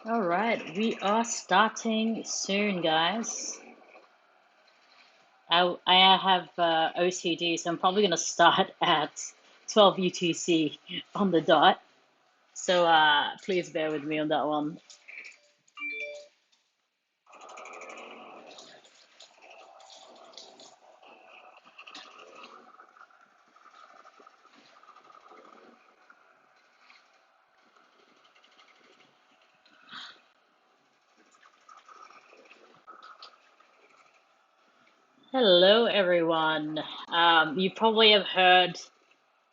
All right, we are starting soon, guys. I have OCD, so I'm probably gonna start at 12 UTC on the dot. So please bear with me on that one. Hello, everyone. You probably have heard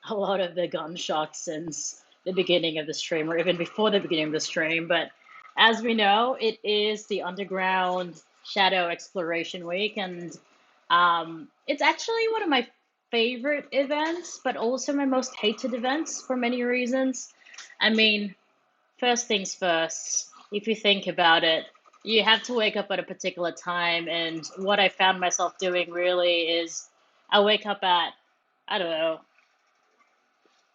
a lot of the gunshots since the beginning of the stream, or even before the beginning of the stream. But as we know, it is the Underground Shadow Exploration Week, and it's actually one of my favorite events, but also my most hated events for many reasons. I mean, first things first, if you think about it, you have to wake up at a particular time, and what I found myself doing really is I wake up at, I don't know,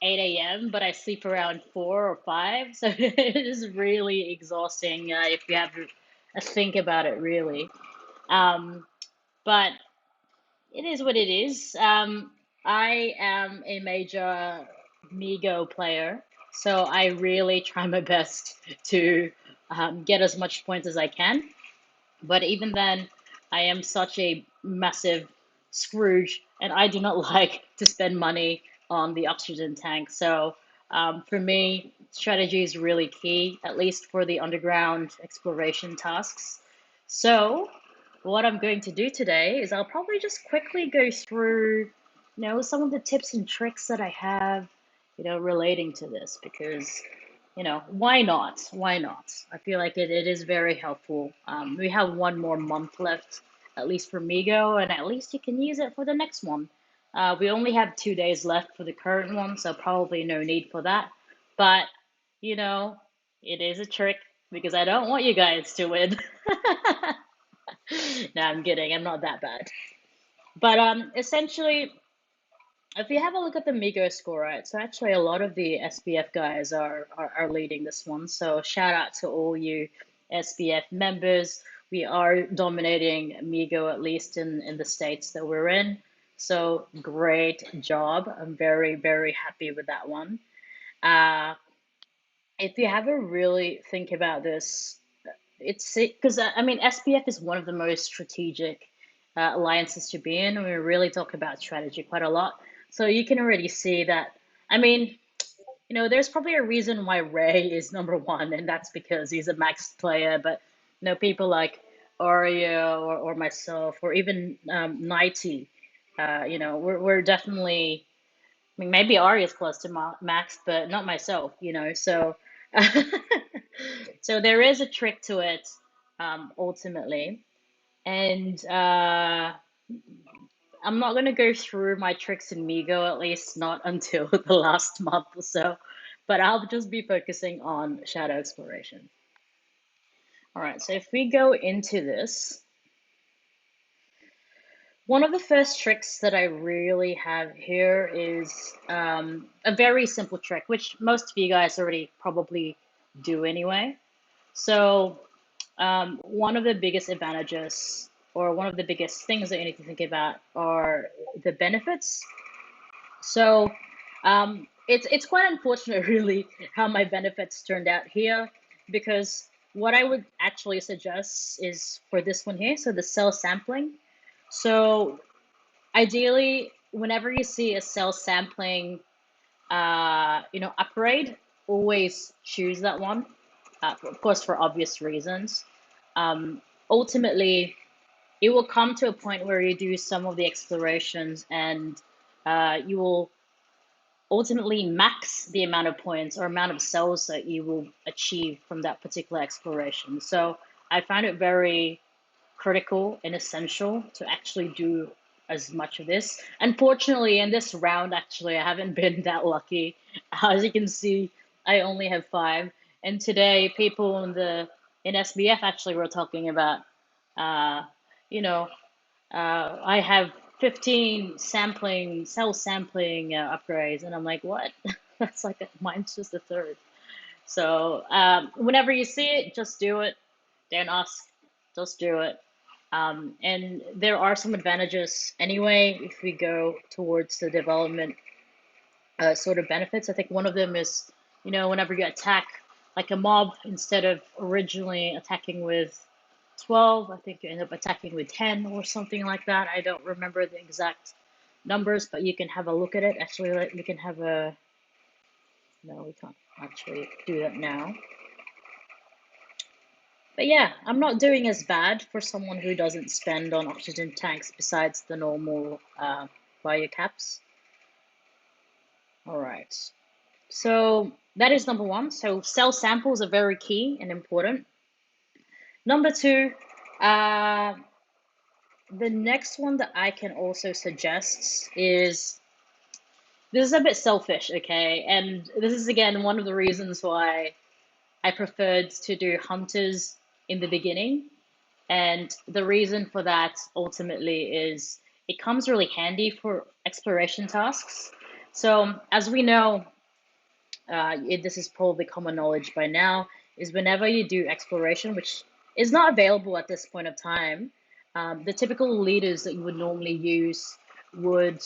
8 a.m., but I sleep around 4 or 5. So it is really exhausting if you have to think about it, really. Um, but it is what it is. I am a major Migo player, so I really try my best to get as much points as I can. But even then, I am such a massive Scrooge, and I do not like to spend money on the oxygen tank. So for me, strategy is really key, at least for the underground exploration tasks. So what I'm going to do today is I'll probably just quickly go through, some of the tips and tricks that I have, relating to this because why not? Why not? I feel like it is very helpful. We have one more month left, at least for Migo, and at least you can use it for the next one. We only have 2 days left for the current one, so probably no need for that. But, you know, it is a trick because I don't want you guys to win. No, I'm kidding. I'm not that bad. But essentially, if you have a look at the Migo score, right? So actually, a lot of the SBF guys are leading this one. So shout out to all you SBF members. We are dominating Migo, at least in the states that we're in. So great job. I'm very, very happy with that one. Uh, if you have a really think about this, it's because I mean SBF is one of the most strategic alliances to be in. We really talk about strategy quite a lot, so you can already see that. I mean, there's probably a reason why Ray is number one, and that's because he's a max player. But people like Aria or myself, or even Nighty, we're definitely. I mean, maybe Aria is close to max, but not myself. So. So there is a trick to it, ultimately. And I'm not going to go through my tricks in Migo, at least not until the last month or so, but I'll just be focusing on shadow exploration. All right, so if we go into this, one of the first tricks that I really have here is a very simple trick, which most of you guys already probably do anyway. So one of the biggest advantages or one of the biggest things that you need to think about are the benefits. So it's quite unfortunate, really, how my benefits turned out here, because what I would actually suggest is for this one here, so the cell sampling. So ideally, whenever you see a cell sampling, upgrade, always choose that one. Of course, for obvious reasons. Ultimately, it will come to a point where you do some of the explorations and you will ultimately max the amount of points or amount of cells that you will achieve from that particular exploration. So I find it very critical and essential to actually do as much of this. Unfortunately, in this round, actually, I haven't been that lucky. As you can see, I only have 5. And today, people in SBF actually were talking about, uh, you know, I have 15 cell sampling upgrades, and I'm like, what? That's like mine's just a third. So whenever you see it, just do it. Don't ask, just do it. And there are some advantages anyway if we go towards the development sort of benefits. I think one of them is, whenever you attack like a mob, instead of originally attacking with 12, I think you end up attacking with 10 or something like that. I don't remember the exact numbers, but you can have a look at it. Actually, like, we can have a, no, we can't actually do that now. But yeah, I'm not doing as bad for someone who doesn't spend on oxygen tanks besides the normal bio caps. All right. So that is number one. So cell samples are very key and important. Number two, uh, the next one that I can also suggest is, this is a bit selfish, okay? And this is again one of the reasons why I preferred to do hunters in the beginning. And the reason for that ultimately is it comes really handy for exploration tasks. So as we know, this is probably common knowledge by now, is whenever you do exploration, which is not available at this point of time, the typical leaders that you would normally use would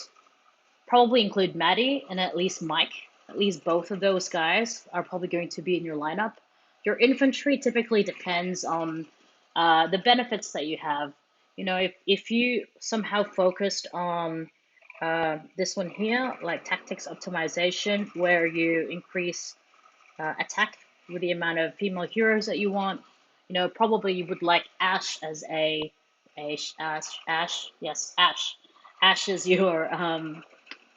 probably include Maddie and at least Mike. At least both of those guys are probably going to be in your lineup. Your infantry typically depends on the benefits that you have. If you somehow focused on this one here, like tactics optimization, where you increase attack with the amount of female heroes that you want, probably you would like Ash as Ash. Ash is your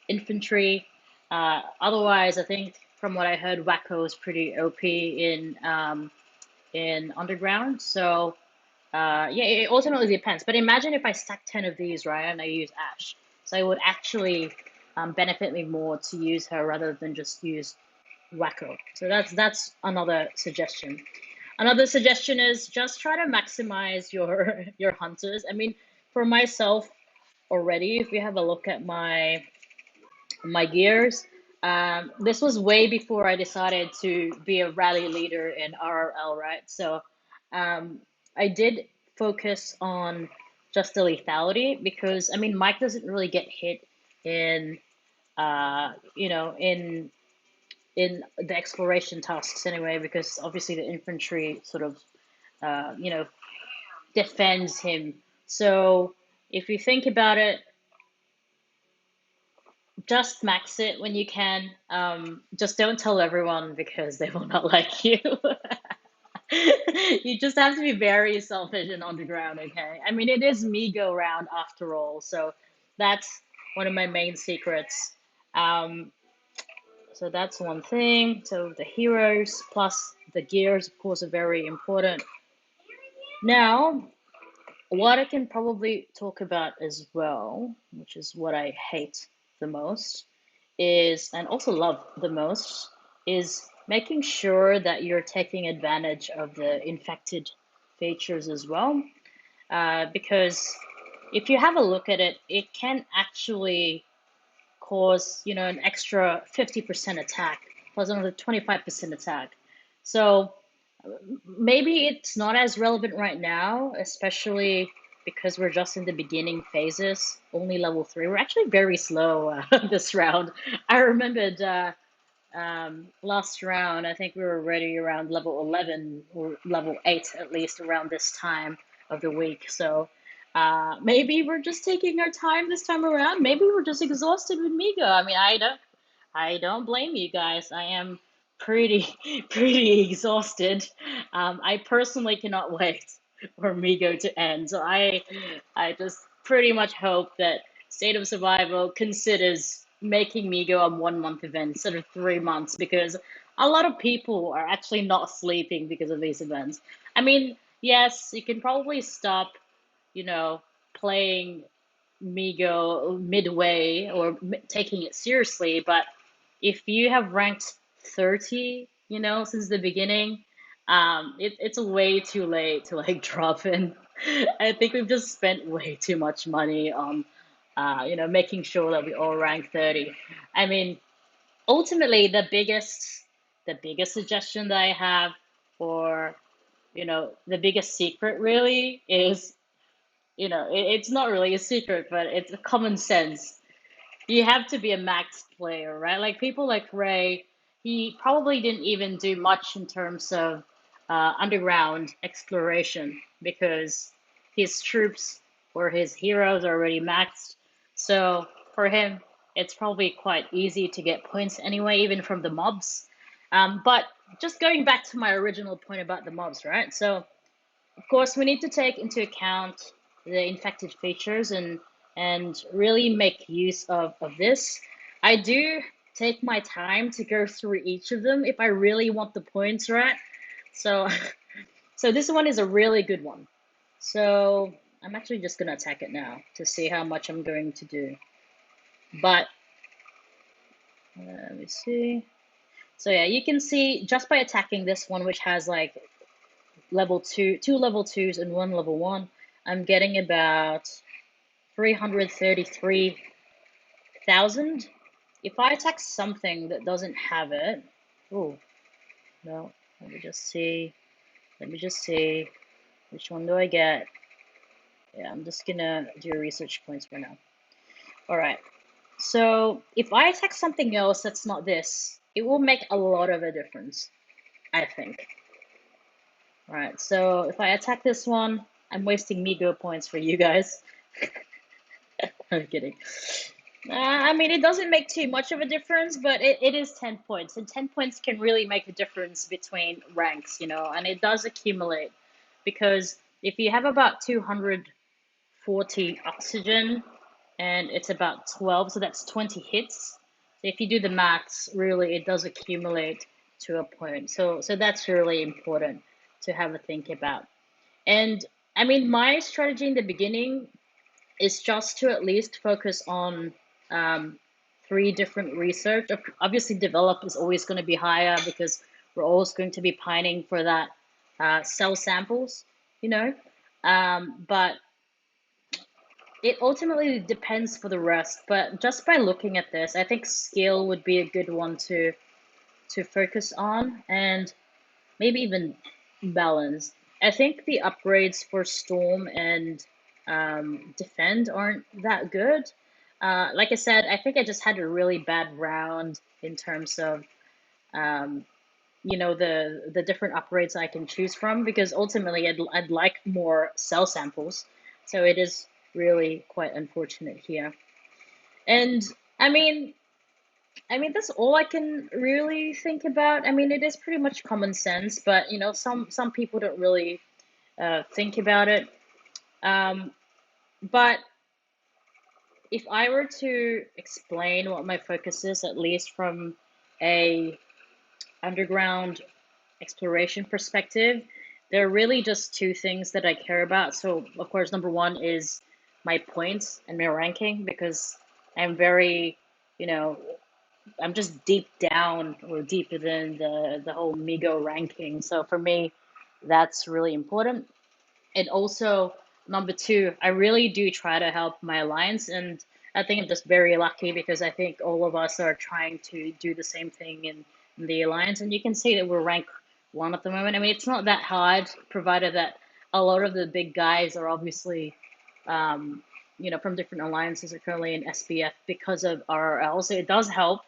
infantry. Otherwise, I think from what I heard, Wacko is pretty OP in underground. So yeah, it ultimately depends. But imagine if I stack 10 of these, right, and I use Ash. So it would actually benefit me more to use her rather than just use Wacko. So that's another suggestion. Another suggestion is just try to maximize your your hunters. I mean, for myself already, if we have a look at my gears. This was way before I decided to be a rally leader in RRL, right? So I did focus on just the lethality because I mean Mike doesn't really get hit in in the exploration tasks anyway because obviously the infantry sort of you know defends him. So if you think about it, just max it when you can. Just don't tell everyone because they will not like you. You just have to be very selfish and underground, okay? I mean, it is Migo round after all, so that's one of my main secrets. Um, so that's one thing. So the heroes plus the gears, of course, are very important. Now, what I can probably talk about as well, which is what I hate the most, is, and also love the most, is making sure that you're taking advantage of the infected features as well. Because if you have a look at it, it can actually cause, an extra 50% attack plus another 25% attack. So maybe it's not as relevant right now, especially because we're just in the beginning phases, only level 3. We're actually very slow this round. I remembered last round, I think we were already around level 11 or level 8 at least around this time of the week. So maybe we're just taking our time this time around. Maybe we're just exhausted with Migo. I mean, I don't blame you guys. I am pretty pretty exhausted. I personally cannot wait for Migo to end. So I just pretty much hope that State of Survival considers making Migo a 1 month event instead of 3 months because a lot of people are actually not sleeping because of these events. I mean, yes, you can probably stop, you know, playing Migo midway or taking it seriously, but if you have ranked 30, since the beginning, it's way too late to like drop in. I think we've just spent way too much money on, making sure that we all rank 30. I mean, ultimately, the biggest the biggest suggestion that I have, or the biggest secret really is, it's not really a secret, but it's a common sense. You have to be a max player, right? Like people like Ray, he probably didn't even do much in terms of underground exploration because his troops or his heroes are already maxed. So for him, it's probably quite easy to get points anyway, even from the mobs. But just going back to my original point about the mobs, right? So of course, we need to take into account the infected features and really make use of this. I do take my time to go through each of them if I really want the points right. So so this one is a really good one. So I'm actually just gonna attack it now to see how much I'm going to do. But let me see. So yeah, you can see just by attacking this one, which has like level two level twos and one level one, I'm getting about 333,000. If I attack something that doesn't have it, oh no, let me just see. Let me just see. Which one do I get? Yeah, I'm just gonna do research points for now. All right. So if I attack something else that's not this, it will make a lot of a difference, I think. All right. So if I attack this one, I'm wasting Migo points for you guys. I'm kidding. I mean, it doesn't make too much of a difference, but it is 10 points. And 10 points can really make a difference between ranks, and it does accumulate. Because if you have about 240 oxygen and it's about 12, so that's 20 hits. So if you do the maths, really, it does accumulate to a point. So that's really important to have a think about. And I mean, my strategy in the beginning is just to at least focus on um, three different research. Obviously, develop is always going to be higher because we're always going to be pining for that cell samples, you know. But it ultimately depends for the rest. But just by looking at this, I think skill would be a good one to focus on, and maybe even balance. I think the upgrades for Storm and Defend aren't that good. Like I said, I think I just had a really bad round in terms of um, the different upgrades I can choose from because ultimately I'd like more cell samples. So it is really quite unfortunate here. And I mean, that's all I can really think about. I mean, it is pretty much common sense, but some people don't really think about it. Um, but if I were to explain what my focus is, at least from a underground exploration perspective, there are really just two things that I care about. So, of course, number one is my points and my ranking because I'm very, you know, I'm just deep down or deeper than the whole Migo ranking. So for me, that's really important. And also number two, I really do try to help my alliance, and I think I'm just very lucky because I think all of us are trying to do the same thing in the alliance, and you can see that we're rank one at the moment. I mean, it's not that hard, provided that a lot of the big guys are obviously from different alliances are currently in SBF because of RRL, so it does help.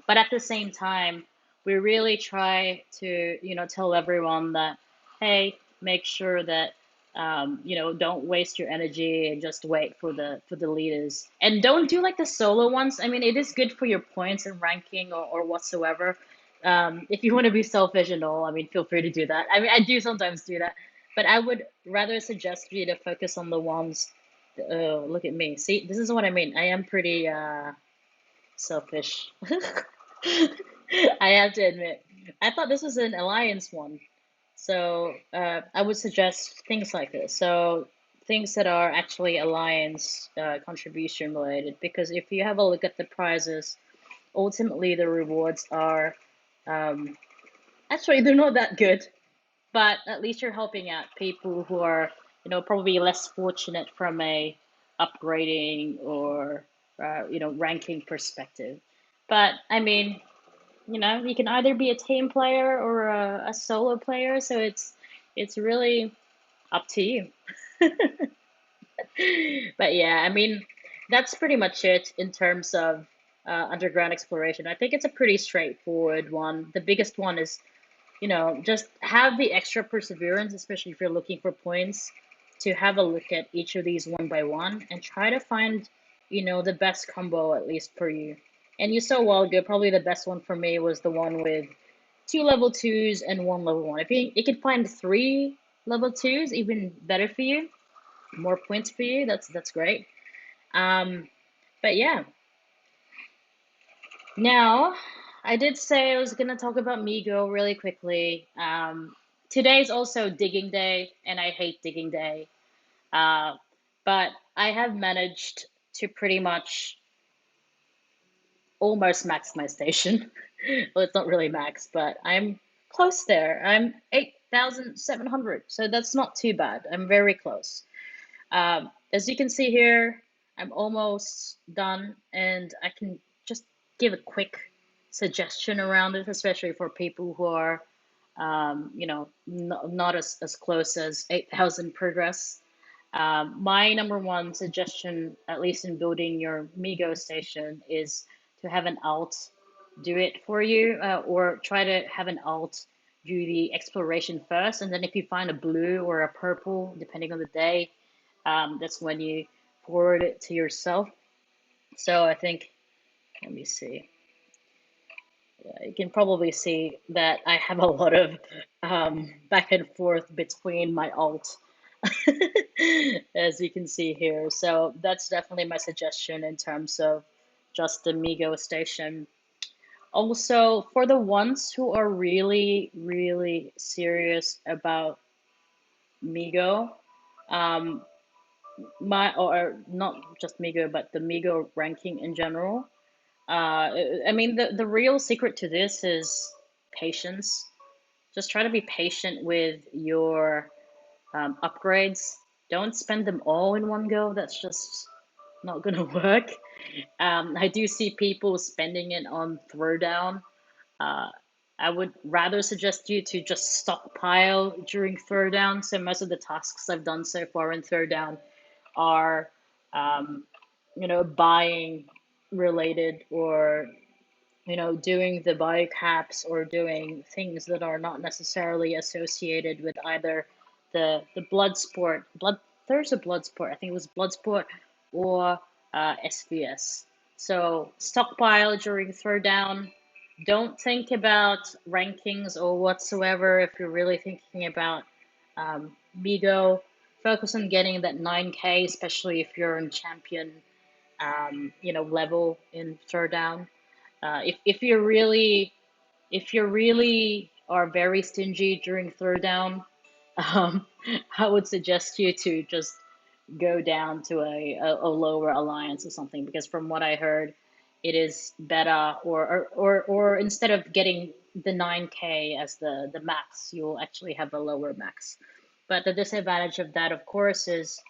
But at the same time, we really try to, tell everyone that, hey, make sure that don't waste your energy and just wait for the leaders. And don't do like the solo ones. I mean, it is good for your points and ranking or whatsoever. If you want to be selfish and all, I mean, feel free to do that. I mean, I do sometimes do that, but I would rather suggest you to focus on the ones. Oh, look at me. See, this is what I mean. I am pretty selfish. I have to admit. I thought this was an alliance one. So I would suggest things like this. So things that are actually alliance contribution related. Because if you have a look at the prizes, ultimately the rewards are um, actually they're not that good. But at least you're helping out people who are, probably less fortunate from a upgrading or ranking perspective. But I mean, You can either be a team player or a solo player, so it's really up to you. But yeah, I mean, that's pretty much it in terms of underground exploration. I think it's a pretty straightforward one. The biggest one is, just have the extra perseverance, especially if you're looking for points, to have a look at each of these one by one and try to find, the best combo at least for you. And you saw a while ago, probably the best one for me was the one with two level twos and one level one. If you could find three level twos, even better for you, more points for you. That's great. Um, but yeah, now I did say I was gonna talk about Migo really quickly. Today's also digging day, and I hate digging day. Uh, but I have managed to pretty much almost max my station. Well, it's not really max, but I'm close there. I'm 8,700, so that's not too bad. I'm very close. As you can see here, I'm almost done, and I can just give a quick suggestion around it, especially for people who are, not as close as 8,000 progress. My number one suggestion, at least in building your Migo station, is to have an alt do it for you, or try to have an alt do the exploration first, and then if you find a blue or a purple, depending on the day, that's when you forward it to yourself. So I think, let me see. You can probably see that I have a lot of back and forth between my alt, as you can see here. So that's definitely my suggestion in terms of just the Migo station. Also, for the ones who are really, really serious about Migo, um, or not just Migo, but the Migo ranking in general. I mean, the real secret to this is patience. Just try to be patient with your upgrades. Don't spend them all in one go. That's just not gonna work. I do see people spending it on throwdown. Uh, I would rather suggest you to just stockpile during throwdown. So most of the tasks I've done so far in throwdown are, um, buying related, or doing the buy caps, or doing things that are not necessarily associated with either the blood sport blood there's a blood sport, I think it was blood sport, or SVS. So stockpile during throwdown. Don't think about rankings or whatsoever if you're really thinking about Migo. Focus on getting that 9K, especially if you're in champion, level in throwdown. If you really are very stingy during throwdown, um, I would suggest you to just go down to a lower alliance or something, because from what I heard, it is better, or instead of getting the 9K as the max, you'll actually have a lower max. But the disadvantage of that, of course, is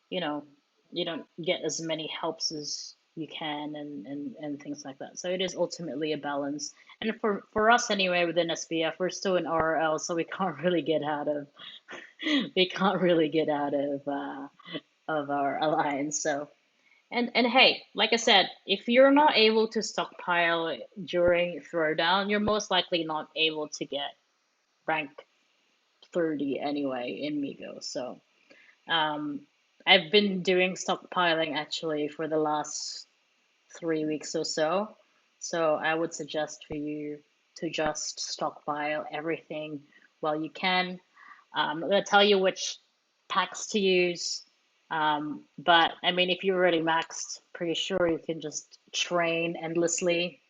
you know, you don't get as many helps as you can, and things like that. So it is ultimately a balance. And for us anyway, within SBF, we're still in RL, so we can't really get out of we can't really get out of our alliance. So, and hey, like I said, if you're not able to stockpile during throwdown, you're most likely not able to get rank 30 anyway in Migo. So um, I've been doing stockpiling actually for the last 3 weeks or so. So I would suggest for you to just stockpile everything while you can. I'm not gonna tell you which packs to use, but I mean, if you're already maxed, pretty sure you can just train endlessly.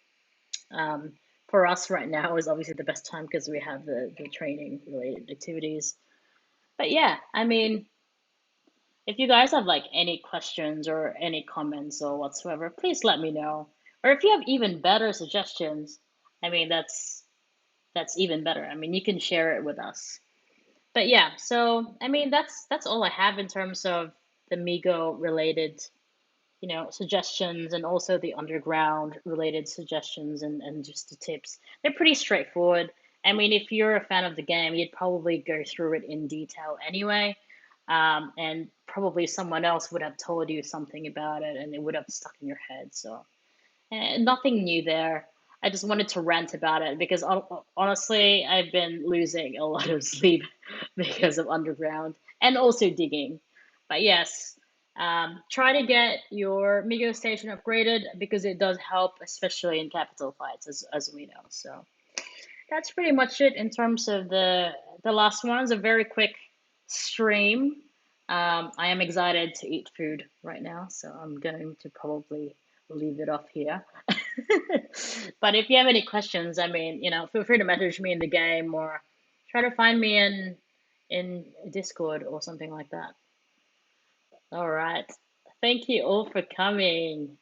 Um, for us right now is obviously the best time because we have the training related activities. But yeah, I mean, if you guys have like any questions or any comments or whatsoever, please let me know. Or if you have even better suggestions, I mean that's even better. I mean, you can share it with us. But yeah, so I mean that's all I have in terms of the Migo related suggestions, and also the underground related suggestions, and just the tips. They're pretty straightforward. I mean, if you're a fan of the game, you'd probably go through it in detail anyway. And probably someone else would have told you something about it and it would have stuck in your head. So, nothing new there. I just wanted to rant about it because honestly, I've been losing a lot of sleep because of underground and also digging. But yes, try to get your Migo station upgraded because it does help, especially in capital fights, as we know. So that's pretty much it in terms of the last one. It's a very quick stream. I am excited to eat food right now, so I'm going to probably leave it off here. But if you have any questions, I mean, feel free to message me in the game or try to find me in Discord or something like that. All right. Thank you all for coming.